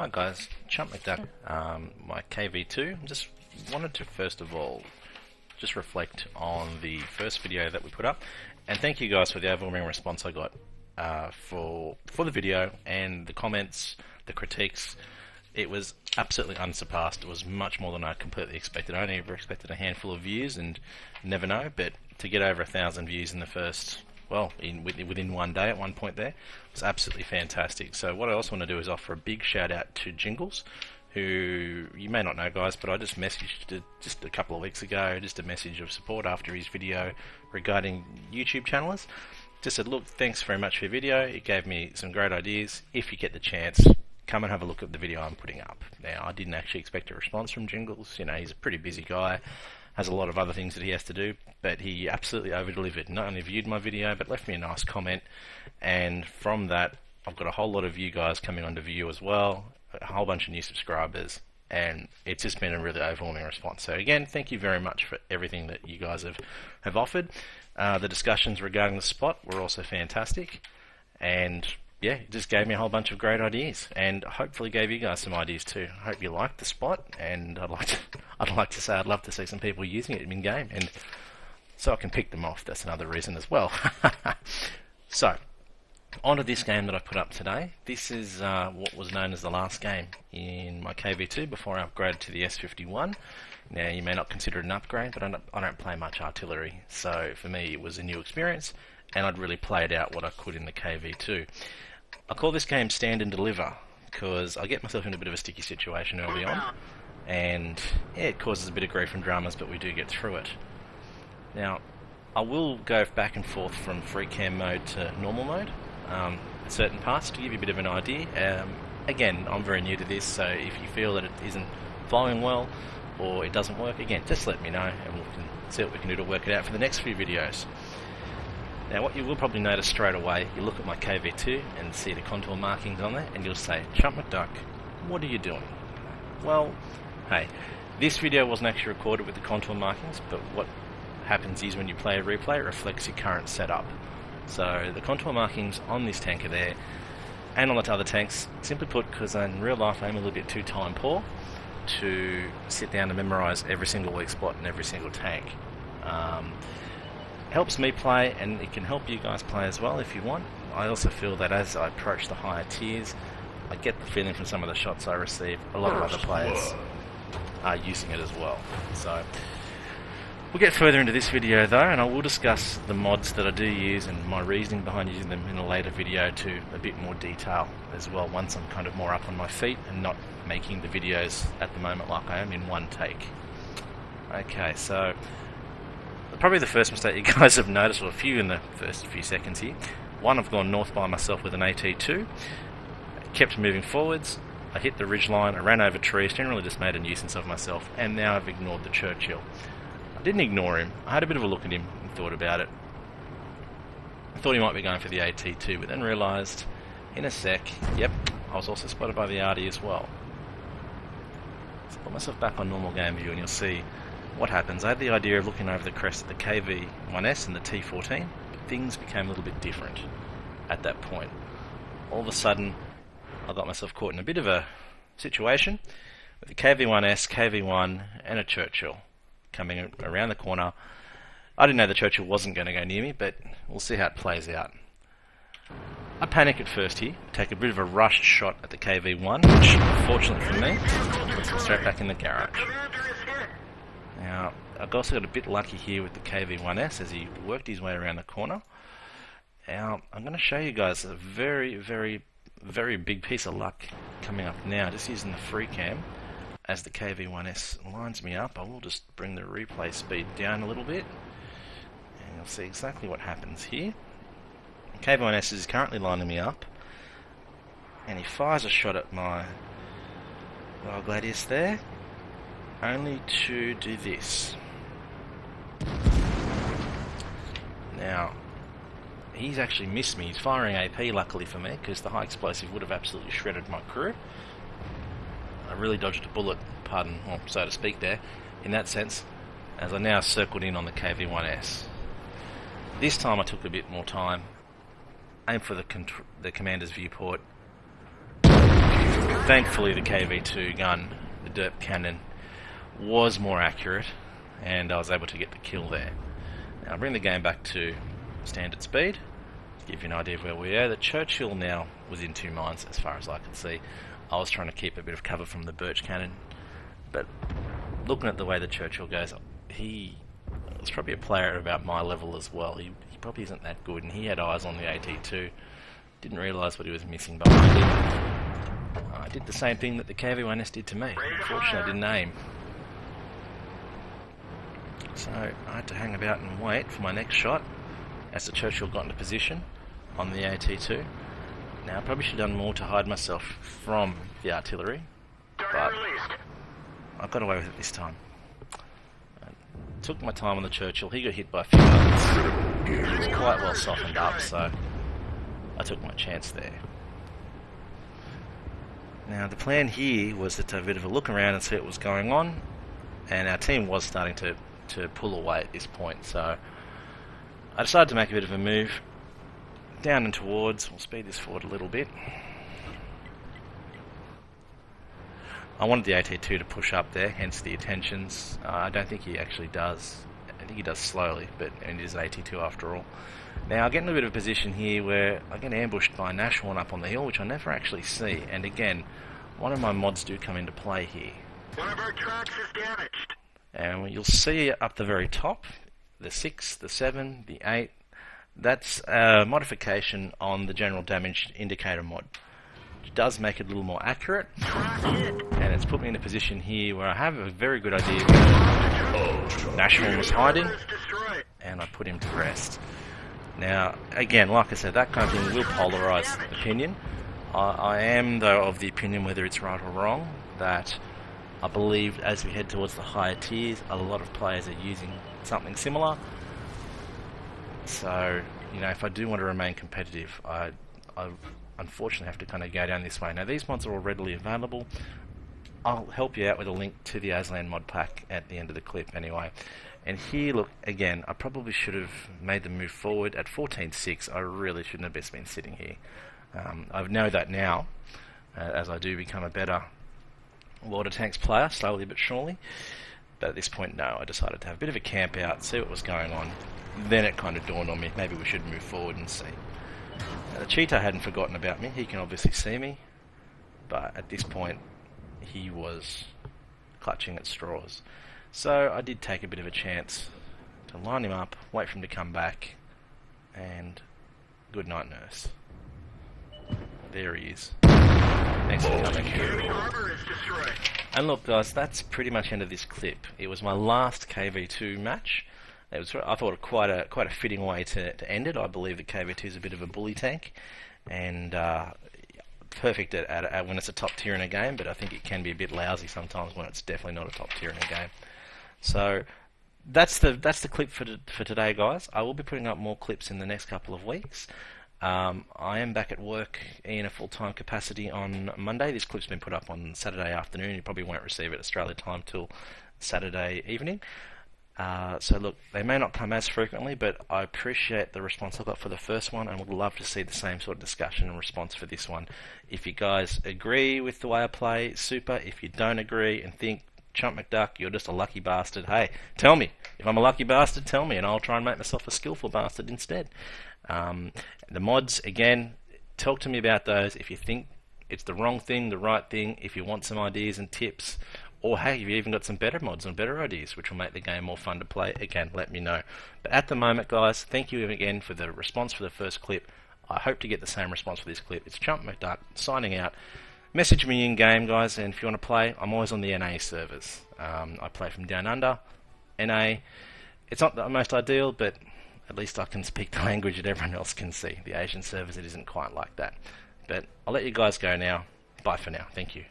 Hi guys, Chump McDuck, my KV2. Just wanted to first of all just reflect on the first video that we put up, and thank you guys for the overwhelming response I got for the video and the comments, the critiques. It was absolutely unsurpassed. It was much more than I completely expected. I only ever expected a handful of views, and never know, but to get over 1,000 views in the first, well, within one day at one point there, was absolutely fantastic. So what I also want to do is offer a big shout out to Jingles, who you may not know, guys, but I just messaged just a couple of weeks ago, just a message of support after his video regarding YouTube channels. Just said, look, thanks very much for your video. It gave me some great ideas. If you get the chance, come and have a look at the video I'm putting up. Now, I didn't actually expect a response from Jingles. You know, he's a pretty busy guy, has a lot of other things that he has to do, but he absolutely over-delivered. Not only viewed my video, but left me a nice comment, and from that, I've got a whole lot of you guys coming on to view as well, a whole bunch of new subscribers, and it's just been a really overwhelming response. So again, thank you very much for everything that you guys have offered. The discussions regarding the spot were also fantastic, and yeah, it just gave me a whole bunch of great ideas, and hopefully gave you guys some ideas too. I hope you liked the spot, and I'd like to say I'd love to see some people using it in game, and so I can pick them off. That's another reason as well. So, on to this game that I put up today. This is what was known as the last game in my KV2 before I upgraded to the S51. Now, you may not consider it an upgrade, but I don't play much artillery, so for me it was a new experience, and I'd really played out what I could in the KV2. I call this game Stand and Deliver because I get myself in a bit of a sticky situation early on, and yeah, it causes a bit of grief and dramas, but we do get through it. Now, I will go back and forth from free cam mode to normal mode at certain parts to give you a bit of an idea. Again, I'm very new to this, so if you feel that it isn't flowing well or it doesn't work, again, just let me know and we can see what we can do to work it out for the next few videos. Now, what you will probably notice straight away, you look at my KV2 and see the contour markings on there, and you'll say, Chump McDuck, what are you doing? Well, hey, this video wasn't actually recorded with the contour markings, but what happens is when you play a replay, it reflects your current setup. So the contour markings on this tank are there, and on the other tanks, simply put, because in real life I'm a little bit too time poor to sit down and memorise every single weak spot in every single tank. Helps me play, and it can help you guys play as well if you want. I also feel that as I approach the higher tiers, I get the feeling from some of the shots I receive, a lot of other players are using it as well. So we'll get further into this video though, and I will discuss the mods that I do use and my reasoning behind using them in a later video to a bit more detail as well, once I'm kind of more up on my feet and not making the videos at the moment like I am in one take. Okay, so probably the first mistake you guys have noticed, or a few in the first few seconds here. One, I've gone north by myself with an AT2, kept moving forwards, I hit the ridge line, I ran over trees, generally just made a nuisance of myself, and now I've ignored the Churchill. I didn't ignore him, I had a bit of a look at him and thought about it. I thought he might be going for the AT2, but then realised in a sec, yep, I was also spotted by the RD as well. So I put myself back on normal game view and you'll see what happens. I had the idea of looking over the crest of the KV1S and the T14, but things became a little bit different at that point. All of a sudden, I got myself caught in a bit of a situation with the KV1S, KV1 and a Churchill coming around the corner. I didn't know the Churchill wasn't going to go near me, but we'll see how it plays out. I panic at first here, take a bit of a rushed shot at the KV1, which, fortunately for me, puts me straight back in the garage. Now, I've also got a bit lucky here with the KV1S as he worked his way around the corner. Now, I'm going to show you guys a very, very, very big piece of luck coming up now, just using the free cam. As the KV1S lines me up, I will just bring the replay speed down a little bit, and you'll see exactly what happens here. KV1S is currently lining me up, and he fires a shot at my Royal Gladius there, only to do this. Now, he's actually missed me. He's firing AP, luckily for me, because the high explosive would have absolutely shredded my crew. I really dodged a bullet, pardon, well, so to speak there, in that sense, as I now circled in on the KV1S. This time I took a bit more time, aimed for the commander's viewport, Thankfully the KV2 gun, the derp cannon, was more accurate and I was able to get the kill there. Now I'll bring the game back to standard speed to give you an idea of where we are. The Churchill now was in 2 mines as far as I could see. I was trying to keep a bit of cover from the birch cannon, but looking at the way the Churchill goes, he was probably a player at about my level as well. He probably isn't that good, and he had eyes on the AT2. Didn't realise what he was missing behind him. I did the same thing that the KV1S did to me. Unfortunately, I didn't aim. So I had to hang about and wait for my next shot as the Churchill got into position on the AT2. Now I probably should have done more to hide myself from the artillery, but I got away with it this time. I took my time on the Churchill. He got hit by a few others. He was quite well softened up, so I took my chance there. Now the plan here was to have a bit of a look around and see what was going on, and our team was starting to pull away at this point, so I decided to make a bit of a move down and towards. We'll speed this forward a little bit. I wanted the AT2 to push up there, hence the attentions. I don't think he actually does. I think he does slowly, but it is AT2 after all. Now I get in a bit of a position here where I get ambushed by Nashorn up on the hill, which I never actually see, and again, one of my mods do come into play here. One of our tracks is damaged. And you'll see up the very top, the 6, the 7, the 8, that's a modification on the general damage indicator mod. It does make it a little more accurate, and it's put me in a position here where I have a very good idea where Nashorn was hiding, and I put him to rest. Now, again, like I said, that kind of thing will polarise opinion. I am, though, of the opinion, whether it's right or wrong, that I believe as we head towards the higher tiers, a lot of players are using something similar. So, you know, if I do want to remain competitive, I unfortunately have to kind of go down this way. Now, these mods are all readily available. I'll help you out with a link to the Aslan mod pack at the end of the clip anyway. And here, look, again, I probably should have made the move forward. At 14.6, I really shouldn't have best been sitting here. I know that now, as I do become a better water tanks player, slowly but surely. But at this point, no, I decided to have a bit of a camp out, see what was going on. Then it kind of dawned on me, maybe we should move forward and see. Now, the cheetah hadn't forgotten about me. He can obviously see me, but at this point, he was clutching at straws. So I did take a bit of a chance to line him up, wait for him to come back, and good night, nurse. There he is. Thanks for coming. And look, guys, that's pretty much the end of this clip. It was my last KV2 match. It was, I thought, quite a fitting way to end it. I believe that KV2 is a bit of a bully tank, and perfect at when it's a top tier in a game. But I think it can be a bit lousy sometimes when it's definitely not a top tier in a game. So that's the clip for today, guys. I will be putting up more clips in the next couple of weeks. I am back at work in a full-time capacity on Monday. This clip's been put up on Saturday afternoon. You probably won't receive it Australia time till Saturday evening. So look, they may not come as frequently, but I appreciate the response I got for the first one and would love to see the same sort of discussion and response for this one. If you guys agree with the way I play, super. If you don't agree and think, Chump McDuck, you're just a lucky bastard, hey, tell me. If I'm a lucky bastard, tell me, and I'll try and make myself a skillful bastard instead. The mods, again, talk to me about those. If you think it's the wrong thing, the right thing, if you want some ideas and tips, or hey, you've even got some better mods and better ideas which will make the game more fun to play, again, let me know. But at the moment, guys, thank you again for the response for the first clip. I hope to get the same response for this clip. It's Chump McDuck signing out. Message me in game, guys, and if you want to play, I'm always on the NA servers. I play from down under. NA, it's not the most ideal, but at least I can speak the language that everyone else can see. The Asian servers, it isn't quite like that. But I'll let you guys go now. Bye for now. Thank you.